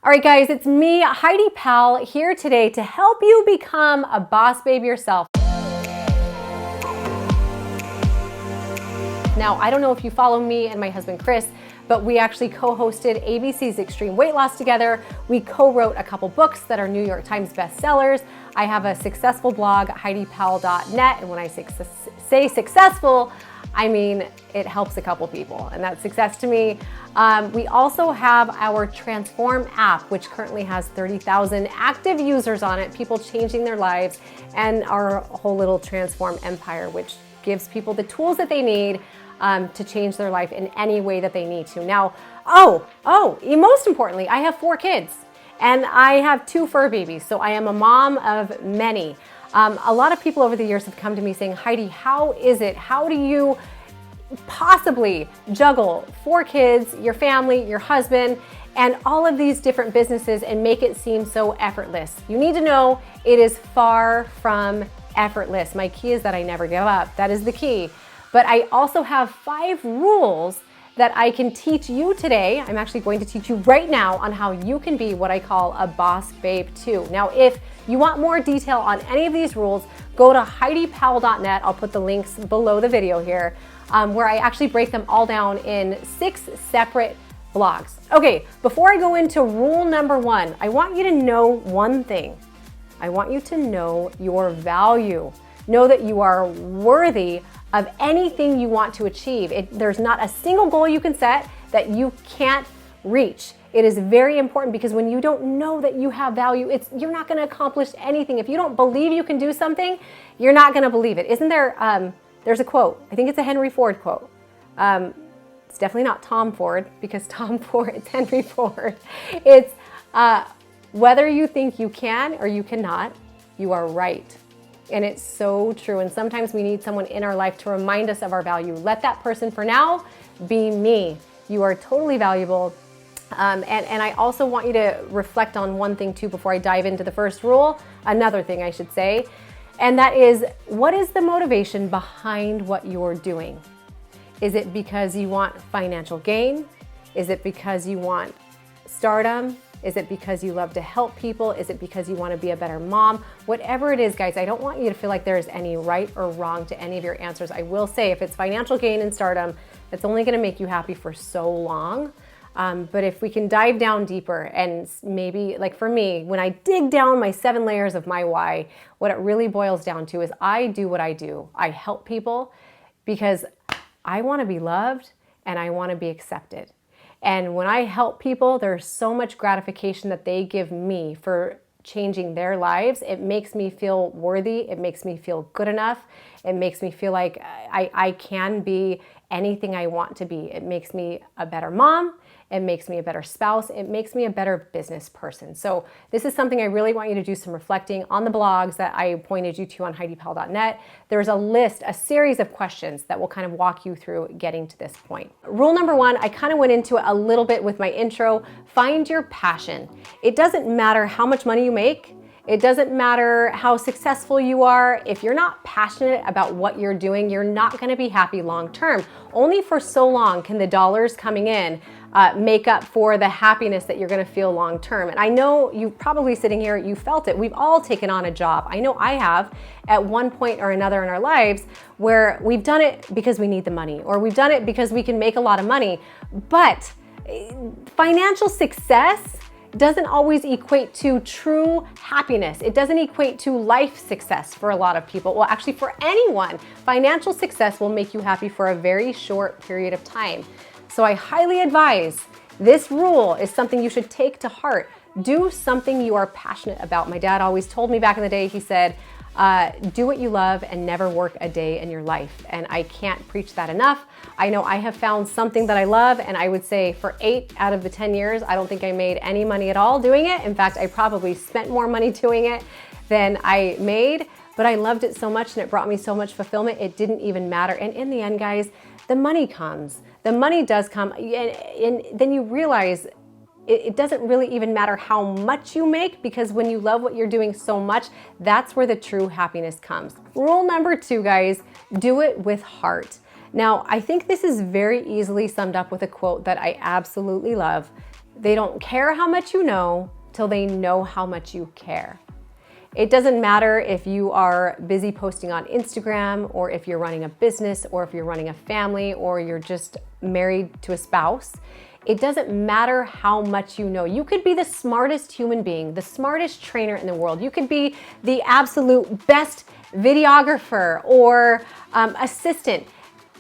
All right, guys, it's me, Heidi Powell, here today to help you become a boss babe yourself. Now, I don't know if you follow me and my husband, Chris, but we actually co-hosted ABC's Extreme Weight Loss together. We co-wrote a couple books that are New York Times bestsellers. I have a successful blog, HeidiPowell.net, and when I say successful, I mean it helps a couple people, and that's success to me. We also have our Transform app, which currently has 30,000 active users on it, people changing their lives, and our whole little Transform empire, which gives people the tools that they need to change their life in any way that they need to. Now, most importantly, I have 4 kids and I have 2 fur babies. So I am a mom of many. A lot of people over the years have come to me saying, Heidi, how do you possibly juggle 4 kids, your family, your husband, and all of these different businesses and make it seem so effortless? You need to know it is far from effortless. My key is that I never give up. That is the key. But I also have 5 rules that I can teach you today. I'm actually going to teach you right now on how you can be what I call a boss babe too. Now, if you want more detail on any of these rules, go to HeidiPowell.net. I'll put the links below the video here, where I actually break them all down in 6 separate blogs. Okay, before I go into rule number 1, I want you to know one thing. I want you to know your value. Know that you are worthy of anything you want to achieve. There's not a single goal you can set that you can't reach. It is very important because when you don't know that you have value, you're not gonna accomplish anything. If you don't believe you can do something, you're not gonna believe it. Isn't there, there's a quote, I think it's a Henry Ford quote. It's definitely not Tom Ford because it's Henry Ford. It's whether you think you can or you cannot, you are right. And it's so true. And sometimes we need someone in our life to remind us of our value. Let that person for now be me. You are totally valuable. And I also want you to reflect on one thing too before I dive into the first rule, another thing I should say, and that is, what is the motivation behind what you're doing? Is it because you want financial gain? Is it because you want stardom? Is it because you love to help people? Is it because you want to be a better mom? Whatever it is, guys, I don't want you to feel like there's any right or wrong to any of your answers. I will say if it's financial gain and stardom, it's only going to make you happy for so long. But if we can dive down deeper and maybe, like for me, when I dig down my 7 layers of my why, what it really boils down to is I do what I do. I help people because I want to be loved and I want to be accepted. And when I help people, there's so much gratification that they give me for changing their lives. It makes me feel worthy. It makes me feel good enough. It makes me feel like I can be anything I want to be. It makes me a better mom. It makes me a better spouse. It makes me a better business person. So this is something I really want you to do some reflecting on the blogs that I pointed you to on HeidiPowell.net. There's a series of questions that will kind of walk you through getting to this point. Rule number 1, I kind of went into it a little bit with my intro. Find your passion. It doesn't matter how much money you make. It doesn't matter how successful you are. If you're not passionate about what you're doing, you're not going to be happy long term. Only for so long can the dollars coming in make up for the happiness that you're going to feel long term. And I know you probably sitting here, you felt it. We've all taken on a job. I know I have at one point or another in our lives where we've done it because we need the money, or we've done it because we can make a lot of money. But financial success doesn't always equate to true happiness. It doesn't equate to life success for a lot of people. Well, actually for anyone, financial success will make you happy for a very short period of time. So I highly advise, this rule is something you should take to heart. Do something you are passionate about. My dad always told me back in the day, he said, do what you love and never work a day in your life. And I can't preach that enough. I know I have found something that I love, and I would say for 8 out of the 10 years, I don't think I made any money at all doing it. In fact, I probably spent more money doing it than I made, but I loved it so much and it brought me so much fulfillment, it didn't even matter. And in the end, guys, the money comes. The money does come, and then you realize it doesn't really even matter how much you make, because when you love what you're doing so much, that's where the true happiness comes. Rule number 2, guys, do it with heart. Now, I think this is very easily summed up with a quote that I absolutely love. They don't care how much you know till they know how much you care. It doesn't matter if you are busy posting on Instagram, or if you're running a business, or if you're running a family, or you're just married to a spouse. It doesn't matter how much you know. You could be the smartest human being, the smartest trainer in the world. You could be the absolute best videographer or assistant.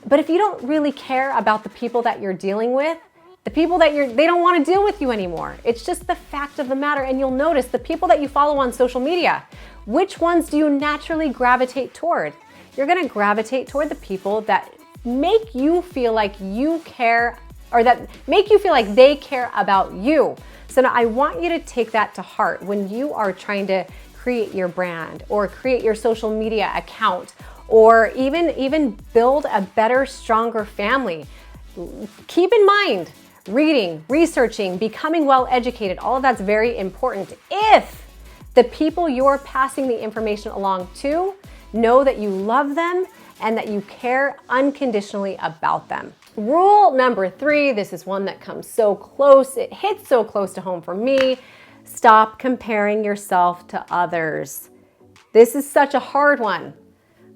But if you don't really care about the people that you're dealing with, the people that they don't want to deal with you anymore. It's just the fact of the matter. And you'll notice the people that you follow on social media, which ones do you naturally gravitate toward? You're going to gravitate toward the people that make you feel like you care, or that make you feel like they care about you. So now I want you to take that to heart when you are trying to create your brand, or create your social media account, or even build a better, stronger family. Keep in mind, reading, researching, becoming well-educated, all of that's very important if the people you're passing the information along to know that you love them and that you care unconditionally about them. Rule number 3, this is one that comes so close, it hits so close to home for me. Stop comparing yourself to others. This is such a hard one.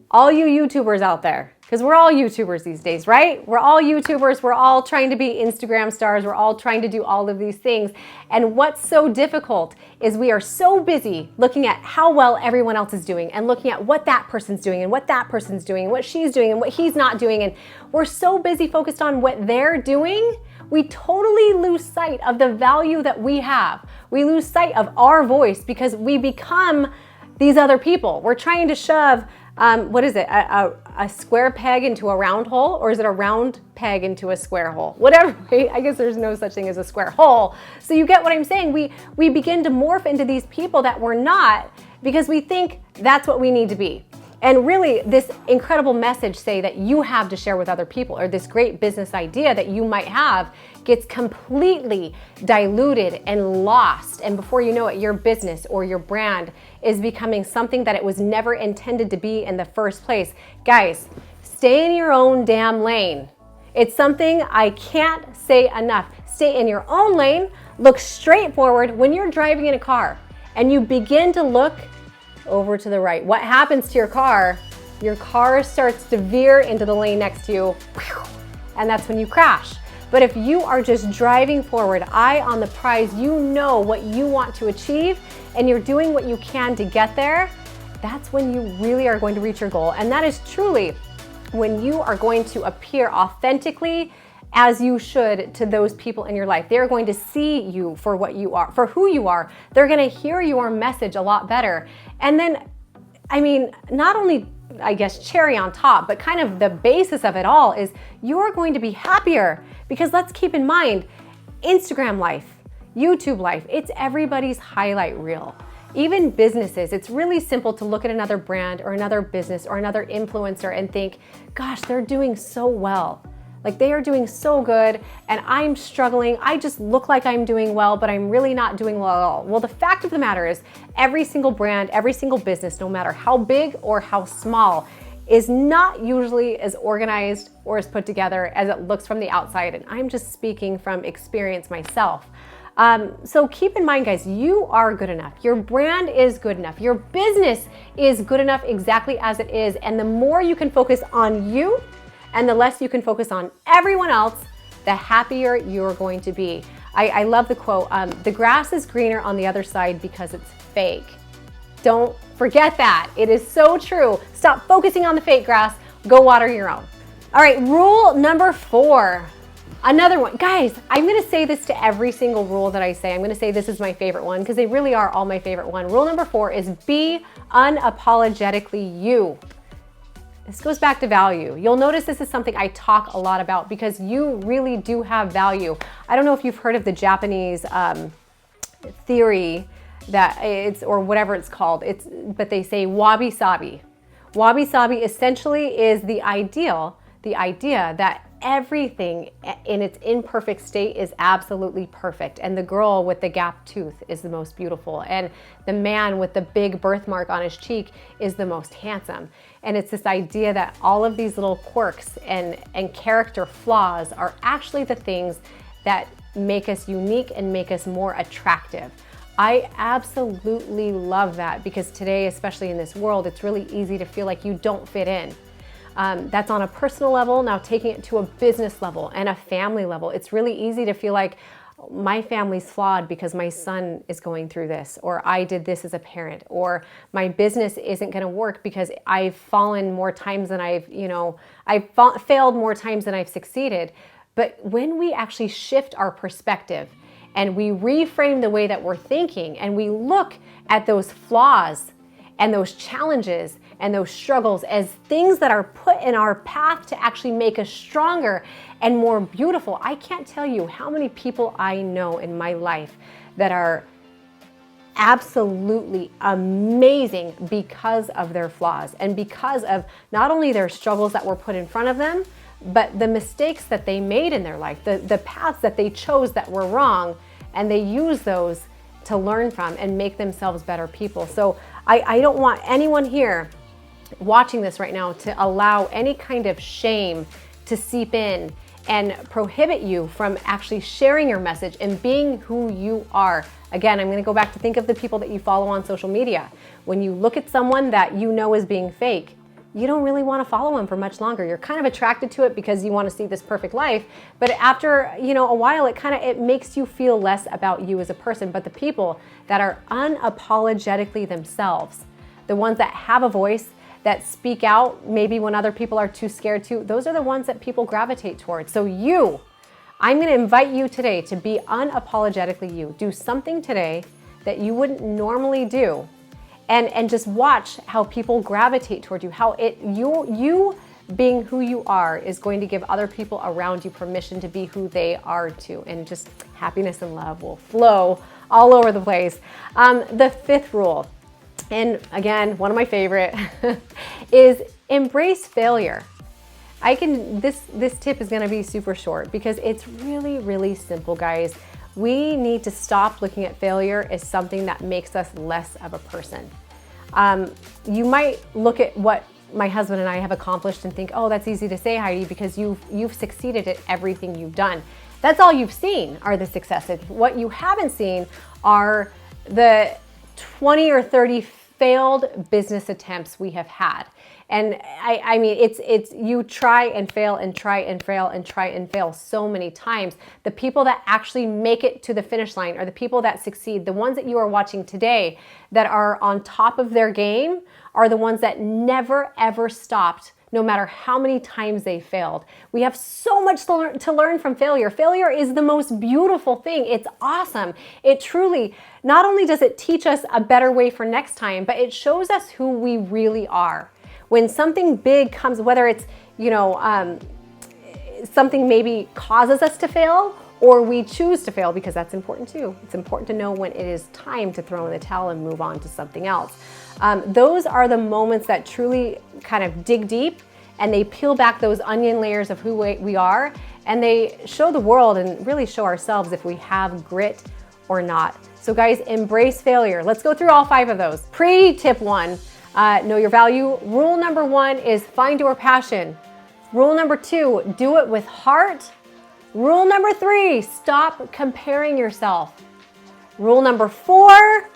All you YouTubers out there, because we're all YouTubers these days, right? We're all YouTubers. We're all trying to be Instagram stars. We're all trying to do all of these things. And what's so difficult is we are so busy looking at how well everyone else is doing, and looking at what that person's doing, and what that person's doing, and what she's doing, and what he's not doing. And we're so busy focused on what they're doing, we totally lose sight of the value that we have. We lose sight of our voice because we become these other people. We're trying to shove what is it? A square peg into a round hole, or is it a round peg into a square hole? Whatever, right? I guess there's no such thing as a square hole. So you get what I'm saying? We begin to morph into these people that we're not, because we think that's what we need to be. And really, this incredible message, say, that you have to share with other people, or this great business idea that you might have, gets completely diluted and lost. And before you know it, your business or your brand is becoming something that it was never intended to be in the first place. Guys, stay in your own damn lane. It's something I can't say enough. Stay in your own lane. Look straight forward when you're driving in a car and you begin to look over to the right. What happens to your car? Your car starts to veer into the lane next to you, and that's when you crash. But if you are just driving forward, eye on the prize, you know what you want to achieve, and you're doing what you can to get there, that's when you really are going to reach your goal. And that is truly when you are going to appear authentically as you should to those people in your life. They're going to see you for what you are, for who you are. They're going to hear your message a lot better. And then, I mean, not only, I guess, cherry on top, but kind of the basis of it all is you're going to be happier, because let's keep in mind, Instagram life, YouTube life, it's everybody's highlight reel. Even businesses, it's really simple to look at another brand or another business or another influencer and think, gosh, they're doing so well. Like, they are doing so good and I'm struggling. I just look like I'm doing well, but I'm really not doing well at all. Well, the fact of the matter is every single brand, every single business, no matter how big or how small, is not usually as organized or as put together as it looks from the outside. And I'm just speaking from experience myself. So keep in mind, guys, you are good enough. Your brand is good enough. Your business is good enough exactly as it is. And the more you can focus on you and the less you can focus on everyone else, the happier you're going to be. I love the quote, the grass is greener on the other side because it's fake. Don't forget that. It is so true. Stop focusing on the fake grass. Go water your own. All right, rule number 4. Another one. Guys, I'm going to say this to every single rule that I say. I'm going to say this is my favorite one because they really are all my favorite one. Rule number 4 is be unapologetically you. This goes back to value. You'll notice this is something I talk a lot about because you really do have value. I don't know if you've heard of the Japanese theory that it's, or whatever it's called, but they say wabi-sabi. Wabi-sabi essentially is the idea that everything in its imperfect state is absolutely perfect. And the girl with the gap tooth is the most beautiful. And the man with the big birthmark on his cheek is the most handsome. And it's this idea that all of these little quirks and character flaws are actually the things that make us unique and make us more attractive. I absolutely love that, because today, especially in this world, it's really easy to feel like you don't fit in. That's on a personal level. Now taking it to a business level and a family level, it's really easy to feel like my family's flawed because my son is going through this, or I did this as a parent, or my business isn't going to work because I've fallen more times than I've failed more times than I've succeeded. But when we actually shift our perspective and we reframe the way that we're thinking, and we look at those flaws and those challenges and those struggles as things that are put in our path to actually make us stronger and more beautiful. I can't tell you how many people I know in my life that are absolutely amazing because of their flaws, and because of not only their struggles that were put in front of them, but the mistakes that they made in their life, the paths that they chose that were wrong, and they use those to learn from and make themselves better people. So I don't want anyone here watching this right now to allow any kind of shame to seep in and prohibit you from actually sharing your message and being who you are. Again, I'm going to go back to think of the people that you follow on social media. When you look at someone that you know is being fake, you don't really want to follow them for much longer. You're kind of attracted to it because you want to see this perfect life. But after, a while, it makes you feel less about you as a person. But the people that are unapologetically themselves, the ones that have a voice, that speak out maybe when other people are too scared to, those are the ones that people gravitate towards. So I'm going to invite you today to be unapologetically you. Do something today that you wouldn't normally do. And just watch how people gravitate toward you, how you being who you are is going to give other people around you permission to be who they are too. And just happiness and love will flow all over the place. The fifth rule, and again, one of my favorite, is embrace failure. This tip is gonna be super short because it's really, really simple, guys. We need to stop looking at failure as something that makes us less of a person. You might look at what my husband and I have accomplished and think, oh, that's easy to say, Heidi, because you've succeeded at everything you've done. That's all you've seen are the successes. What you haven't seen are the 20 or 30 failed business attempts we have had. And I mean, it's you try and fail and try and fail and try and fail so many times. The people that actually make it to the finish line are the people that succeed. The ones that you are watching today that are on top of their game are the ones that never ever stopped, no matter how many times they failed. We have so much to learn from failure. Failure is the most beautiful thing. It's awesome. It truly, not only does it teach us a better way for next time, but it shows us who we really are. When something big comes, whether it's, something maybe causes us to fail, or we choose to fail, because that's important too. It's important to know when it is time to throw in the towel and move on to something else. Those are the moments that truly kind of dig deep, and they peel back those onion layers of who we are, and they show the world and really show ourselves if we have grit or not. So guys, embrace failure. Let's go through all 5 of those. Tip 1, know your value. Rule number 1 is find your passion. Rule number 2, do it with heart. Rule number 3, stop comparing yourself. Rule number 4,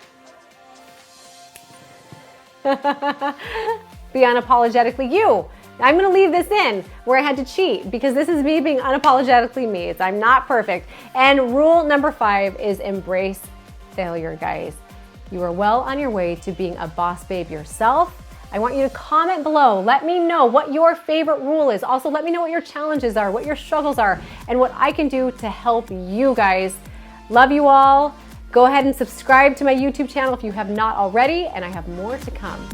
be unapologetically you. I'm going to leave this in where I had to cheat because this is me being unapologetically me. I'm not perfect. And rule number 5 is embrace failure, guys. You are well on your way to being a boss babe yourself. I want you to comment below. Let me know what your favorite rule is. Also, let me know what your challenges are, what your struggles are, and what I can do to help you guys. Love you all. Go ahead and subscribe to my YouTube channel if you have not already, and I have more to come.